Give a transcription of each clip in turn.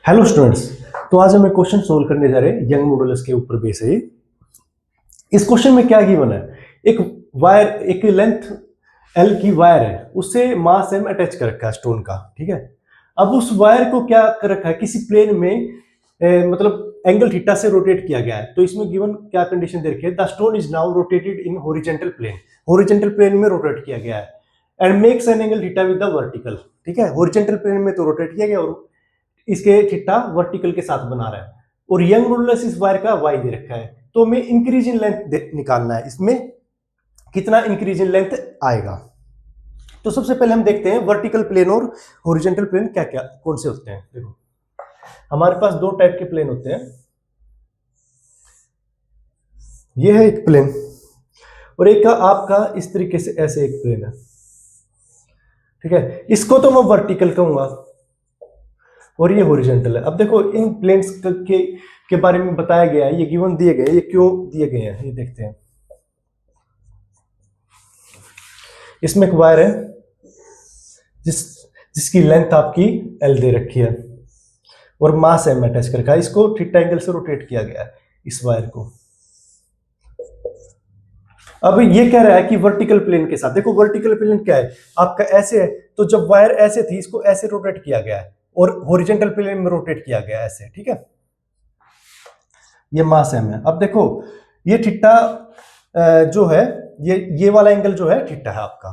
Hello students. तो आज हम एक क्वेश्चन सोल्व करने जा रहे हैं यंग मॉडुलस के ऊपर बेस है। इस क्वेश्चन में क्या गिवन है, एक वायर, एक लेंथ एल की वायर है, उससे मास एम अटैच कर रखा है स्टोन का। ठीक है, अब उस वायर को क्या कर रखा है, किसी प्लेन में मतलब एंगल थीटा से रोटेट किया गया है। तो इसमें गिवन क्या कंडीशन दे रखी है, the stone is now rotated in horizontal plane, horizontal plane में रोटेट किया गया है and makes an angle theta with the vertical. ठीक है, हॉरिजॉन्टल प्लेन में तो रोटेट किया गया और इसके थीटा वर्टिकल के साथ बना रहा है, और यंग मॉडुलस इस वायर का वाई दे रखा है। तो हमें इंक्रीज इन लेंथ निकालना है, इसमें कितना इंक्रीज इन लेंथ आएगा। तो सबसे पहले हम देखते हैं वर्टिकल प्लेन और हॉरिजॉन्टल प्लेन क्या क्या कौन से होते हैं। देखो, हमारे पास दो टाइप के प्लेन होते हैं। यह है एक प्लेन और एक का आपका इस तरीके से ऐसे एक प्लेन है। ठीक है, इसको तो मैं वर्टिकल कहूंगा और ये हॉरिजॉन्टल है। अब देखो, इन प्लेन्स के बारे में बताया गया है, ये गिवन दिए गए, ये क्यों दिए गए हैं ये देखते हैं। इसमें एक वायर है जिसकी लेंथ आपकी एल दे रखी है और मास एम अटैच कर रखा है। इसको थीटा एंगल से रोटेट किया गया है इस वायर को। अब ये कह रहा है कि वर्टिकल प्लेन के साथ, देखो वर्टिकल प्लेन क्या है आपका, ऐसे है, तो जब वायर ऐसे थी इसको ऐसे रोटेट किया गया है और हॉरिजॉन्टल प्लेन में रोटेट किया गया ऐसे। ठीक है, ये मास एम है। अब देखो, ये थीटा जो है, ये वाला एंगल जो है थीटा है आपका।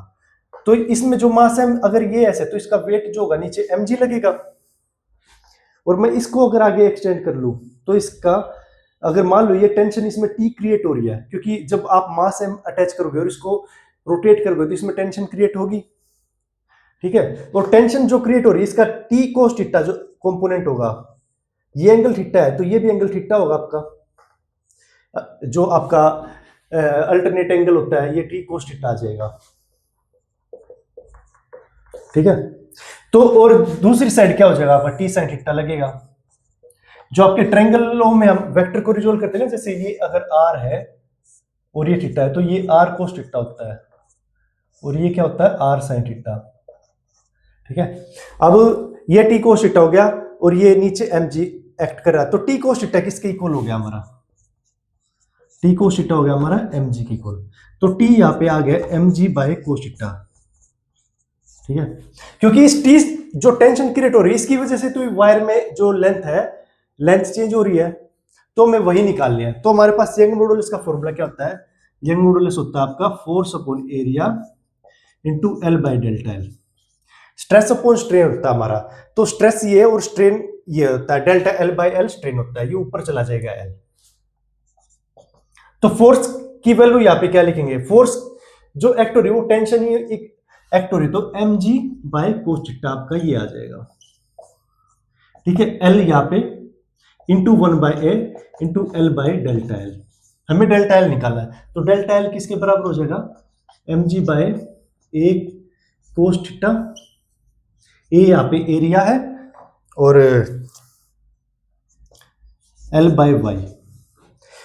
तो इसमें जो मास एम, अगर ये ऐसे, तो इसका वेट जो होगा नीचे mg लगेगा। और मैं इसको अगर आगे एक्सटेंड कर लूं तो इसका, अगर मान लो ये टेंशन इसमें T क्रिएट हो रही है, क्योंकि जब आप मास एम अटैच करोगे और इसको रोटेट करोगे तो इसमें टेंशन क्रिएट होगी। ठीक है, और टेंशन जो क्रिएट हो रही है, इसका T कोस थीटा जो कंपोनेंट होगा, ये एंगल थीटा है तो ये भी एंगल थीटा होगा आपका। जो आपका अल्टरनेट एंगल होता है, ये T कोस थीटा आ जाएगा। ठीक है, तो और दूसरी साइड क्या हो जाएगा आपका, T साइन थीटा लगेगा। जो आपके ट्रायंगलों में हम वेक्टर को रिजोल्व करते हैं ना, जैसे ये अगर r है और ये थीटा है, तो ये r कोस थीटा होता है और ये क्या होता है, r साइन थीटा। ठीक है, अब ये T कोस थीटा हो गया और ये नीचे mg एक्ट कर रहा है, तो T कोस थीटा किसके इक्वल हो गया हमारा, T कोस थीटा हो गया हमारा mg के इक्वल। तो T यहाँ पे आ गया mg बाय कोस थीटा। ठीक है, क्योंकि इस T जो टेंशन क्रिएट हो रही है इसकी वजह से तो वायर में जो लेंथ है, लेंथ चेंज हो रही है, तो हमें वही निकालनी है। तो हमारे पास यंग मॉडुलस का फॉर्मूला क्या होता है, यंग मॉडुलस होता है आपका force upon area into L by delta L. Stress upon strain होता है हमारा, तो स्ट्रेस ये और स्ट्रेन ये होता है, delta L by L strain होता है, ये ऊपर चला जाएगा एल। तो फोर्स की वैल्यू यहाँ पे क्या लिखेंगे, फोर्स जो एक्ट हो रही है वो टेंशन ही एक एक्ट हो रही है, तो mg बाय कोस थीटा आपका ये आ जाएगा। ठीक है, एल यहाँ पे into 1/a into L by delta L, हमें डेल्टा एल निकालना है। तो डेल्टा एल किसके बराबर हो जाएगा, mg बाय ए कोस थीटा, ए यहाँ पे एरिया है और एल बाय वाई।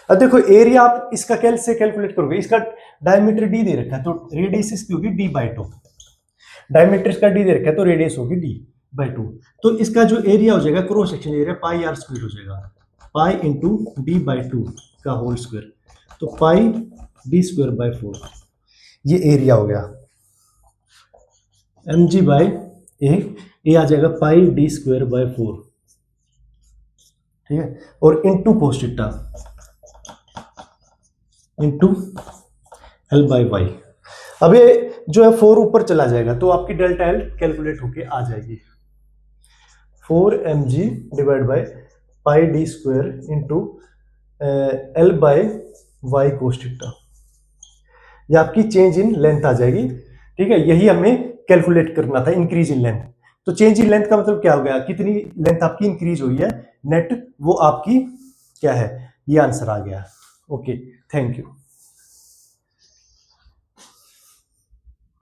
अब देखो, एरिया आप इसका कैसे कैलकुलेट करोगे, इसका डायमीटर d दे रखा है तो रेडियस इसकी होगी d/2। डायमीटर इसका d दे रखा है तो रेडियस होगी d/2। तो इसका जो एरिया हो जाएगा, cross section area pi r square हो जाएगा, पाई इंटू d/2 का होल स्क्वायर, तो पाई d²/4 ये एरिया हो गया। mg बाय ए आ जाएगा पाई d²/4। ठीक है, और into cos theta into L by Y. अब ये जो है 4 ऊपर चला जाएगा तो आपकी डेल्टा एल कैलकुलेट होके आ जाएगी 4mg divide by pi d² into L by Y cos theta. ये आपकी चेंज इन लेंथ आ जाएगी। ठीक है, यही हमें कैलकुलेट करना था, इंक्रीज इन लेंथ। तो चेंज इन लेंथ का मतलब क्या हो गया, कितनी लेंथ आपकी इंक्रीज हुई है नेट, वो आपकी क्या है, ये आंसर आ गया। Okay, thank you.